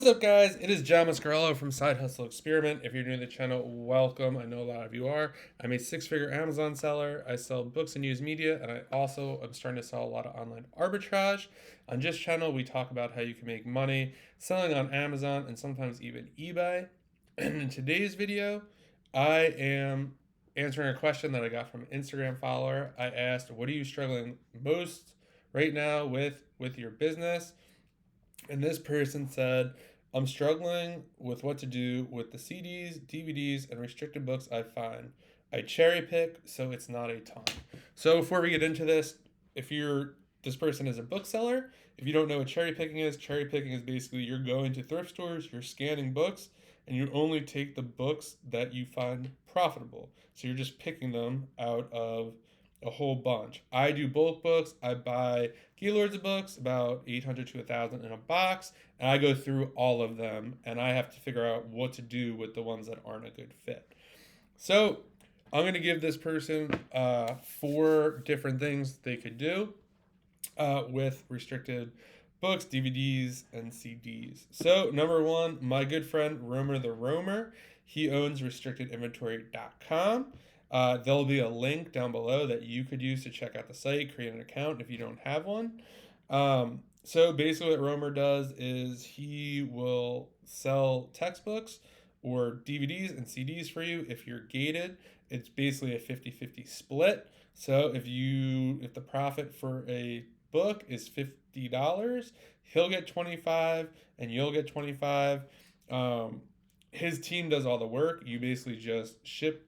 What's up, guys? It is John Muscarello from Side Hustle Experiment. If you're new to the channel, welcome. I know a lot of you are. I'm a six-figure Amazon seller. I sell books and news media, and I also am starting to sell a lot of online arbitrage. On this channel, we talk about how you can make money selling on Amazon and sometimes even eBay. And in today's video, I am answering a question that I got from an Instagram follower. I asked, "What are you struggling most right now with your business?" And this person said, I'm struggling with what to do with the CDs, DVDs, and restricted books I find. I cherry pick, so it's not a ton. So before we get into this, if you're this person is a bookseller, if you don't know what cherry picking is basically you're going to thrift stores, you're scanning books, and you only take the books that you find profitable. So you're just picking them out of a whole bunch. I do bulk books. I buy Keylords of books, about 800 to 1,000 in a box, and I go through all of them, and I have to figure out what to do with the ones that aren't a good fit. So I'm going to give this person four different things they could do with restricted books, DVDs, and CDs. So, number one, my good friend Romer the Roamer, he owns restrictedinventory.com. There'll be a link down below that you could use to check out the site, create an account if you don't have one. So basically, what Romer does is he will sell textbooks or DVDs and CDs for you if you're gated. It's basically a 50-50 split. So if the profit for a book is $50, he'll get 25 and you'll get 25. His team does all the work. You basically just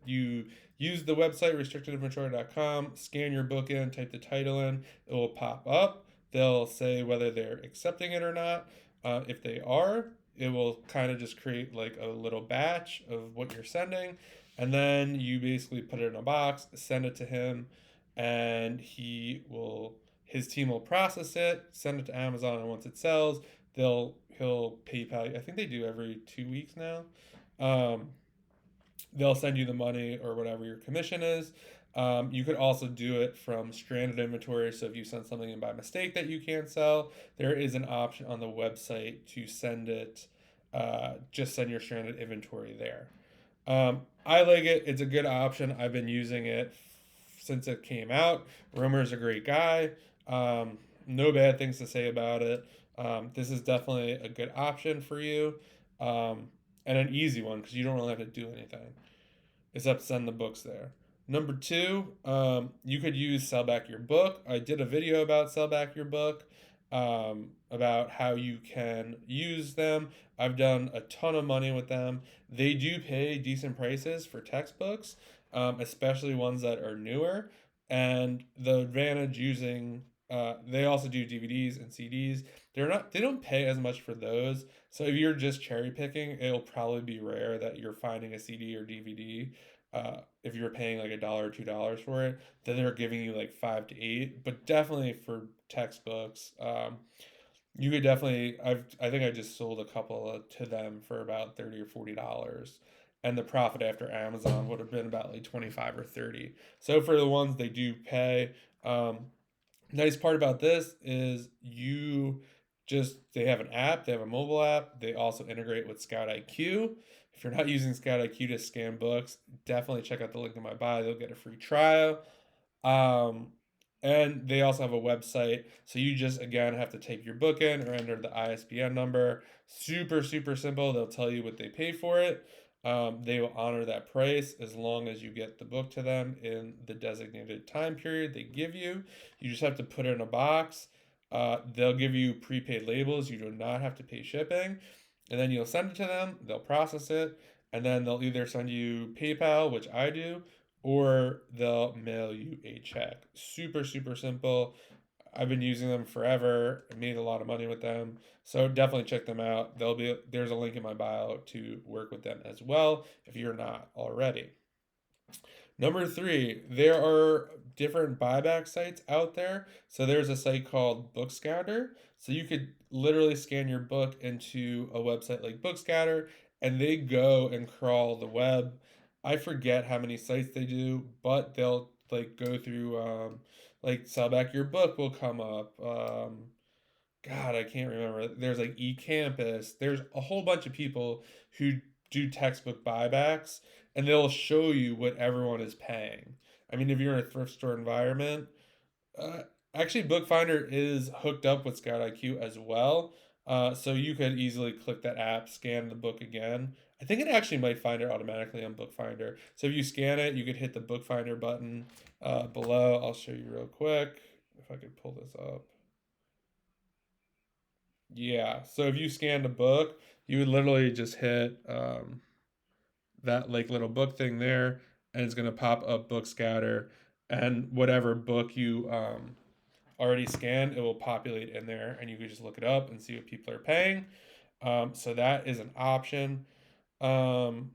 you use the website restrictedinventory.com, scan your book in, type the title in, it will pop up. They'll say whether they're accepting it or not. If they are, it will kind of just create like a little batch of what you're sending, and then you basically put it in a box, send it to him, and his team will process it, send it to Amazon, and once it sells, he'll PayPal you. I think they do every 2 weeks now. Um, they'll send you the money or whatever your commission is. You could also do it from stranded inventory. So if you send something in by mistake that you can't sell, there is an option on the website to send it. Just send your stranded inventory there. I like it. It's a good option. I've been using it since it came out. Romer's a great guy. No bad things to say about it. This is definitely a good option for you, and an easy one because you don't really have to do anything except send the books there. Number two, you could use Sell Back Your Book. I did a video about Sell Back Your Book, about how you can use them. I've done a ton of money with them. They do pay decent prices for textbooks, especially ones that are newer. And the advantage using they also do DVDs and CDs. They don't pay as much for those. So if you're just cherry picking, it'll probably be rare that you're finding a CD or DVD. If you're paying like $1 or $2 for it, then they're giving you like 5 to 8. But definitely for textbooks, you could definitely. I think I just sold a couple to them for about $30 or $40, and the profit after Amazon would have been about like 25 or 30. So for the ones they do pay, nice part about this is they have an app, they have a mobile app. They also integrate with Scout IQ. If you're not using Scout IQ to scan books, definitely check out the link in my bio. They'll get a free trial. Um, and they also have a website. So you just, again, have to take your book in or enter the ISBN number. Super, super simple. They'll tell you what they pay for it. They will honor that price as long as you get the book to them in the designated time period they give you. You just have to put it in a box. They'll give you prepaid labels. You do not have to pay shipping. And then you'll send it to them. They'll process it. And then they'll either send you PayPal, which I do, or they'll mail you a check. Super, super simple. I've been using them forever. I made a lot of money with them. So definitely check them out. There's a link in my bio to work with them as well if you're not already. Number three, there are different buyback sites out there. So there's a site called Bookscatter. So you could literally scan your book into a website like Bookscatter, and they go and crawl the web. I forget how many sites they do, but they'll like go through like Sell Back Your Book will come up. God, I can't remember. There's like eCampus. There's a whole bunch of people who do textbook buybacks, and they'll show you what everyone is paying. I mean, if you're in a thrift store environment, uh, actually, Bookfinder is hooked up with Scout IQ as well. So you could easily click that app, scan the book again. I think it actually might find it automatically on Bookfinder. So if you scan it, you could hit the Bookfinder button below. I'll show you real quick if I could pull this up. Yeah. So if you scanned a book, you would literally just hit that like little book thing there, and it's gonna pop up Book Scatter, and whatever book you already scanned, it will populate in there, and you can just look it up and see what people are paying. So that is an option. Um,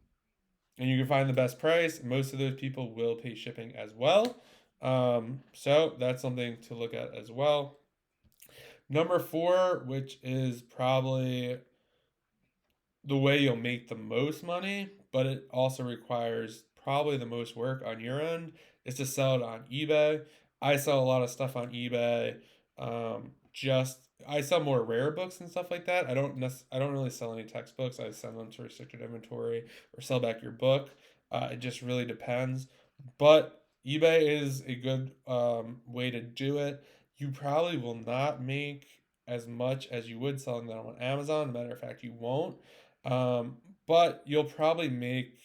and you can find the best price. Most of those people will pay shipping as well. So that's something to look at as well. Number four, which is probably the way you'll make the most money, but it also requires probably the most work on your end, is to sell it on eBay. I sell a lot of stuff on eBay. Just I sell more rare books and stuff like that. I don't really sell any textbooks. I send them to restricted inventory or sell back your book. It just really depends. But eBay is a good way to do it. You probably will not make as much as you would selling them on Amazon. Matter of fact, you won't. Um, but you'll probably make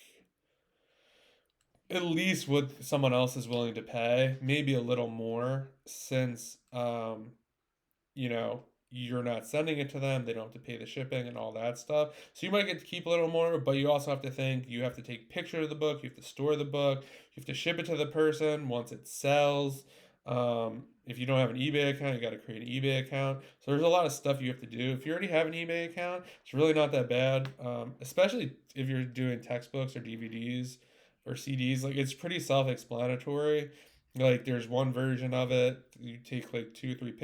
at least what someone else is willing to pay, maybe a little more, since you know, you're not sending it to them. They don't have to pay the shipping and all that stuff. So you might get to keep a little more, but you also have to think you have to take pictures of the book, you have to store the book, you have to ship it to the person once it sells. If you don't have an eBay account, you got to create an eBay account. So there's a lot of stuff you have to do. If you already have an eBay account, it's really not that bad, especially if you're doing textbooks or DVDs or CDs. Like it's pretty self-explanatory. Like there's one version of it. You take like two or three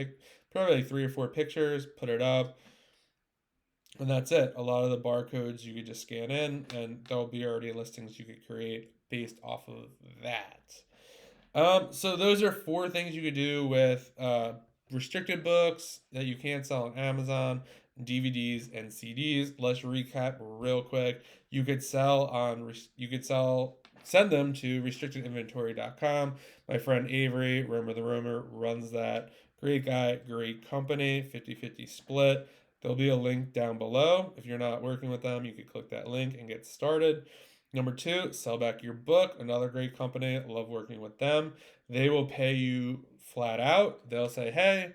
probably like three or four pictures, put it up, and that's it. A lot of the barcodes you could just scan in, and there'll be already listings you could create based off of that. So those are four things you could do with restricted books that you can't sell on Amazon, DVDs and CDs. Let's recap real quick. You could send them to restrictedinventory.com. My friend Avery, Romer the Romer, runs that. Great guy, great company, 50-50 split. There'll be a link down below. If you're not working with them, you could click that link and get started. Number two, sell back your book. Another great company. I love working with them. They will pay you flat out. They'll say, hey,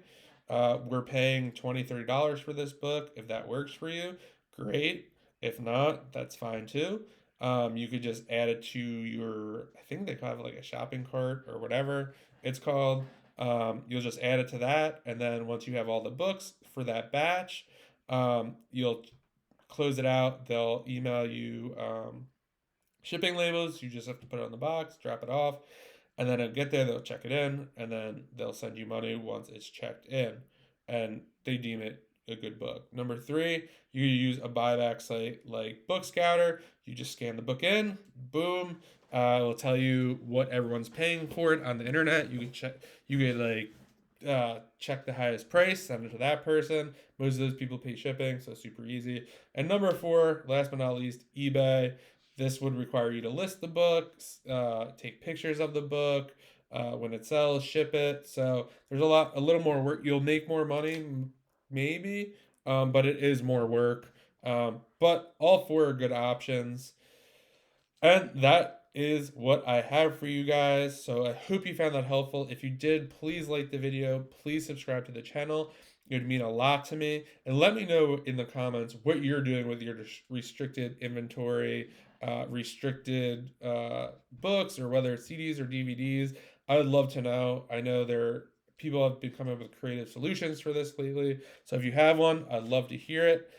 we're paying $20, $30 for this book. If that works for you, great. If not, that's fine too. You could just add it to your, I think they have like a shopping cart or whatever it's called. You'll just add it to that. And then once you have all the books for that batch, you'll close it out. They'll email you shipping labels. You just have to put it on the box, drop it off, and then it'll get there. They'll check it in, and then they'll send you money once it's checked in, and they deem it a good book. Number three, you use a buyback site like Book Scouter. You just scan the book in, boom. It'll tell you what everyone's paying for it on the internet. You can check. You can check the highest price, send it to that person. Most of those people pay shipping, so super easy. And number four, last but not least, eBay. This would require you to list the books, take pictures of the book, when it sells, ship it. So there's a little more work. You'll make more money, maybe, but it is more work. But all four are good options. And that is what I have for you guys. So I hope you found that helpful. If you did, please like the video. Please subscribe to the channel. It would mean a lot to me. And let me know in the comments what you're doing with your restricted inventory, restricted books, or whether it's CDs or DVDs. I would love to know. I know people have been coming up with creative solutions for this lately. So if you have one, I'd love to hear it.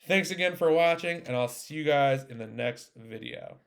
Thanks again for watching, and I'll see you guys in the next video.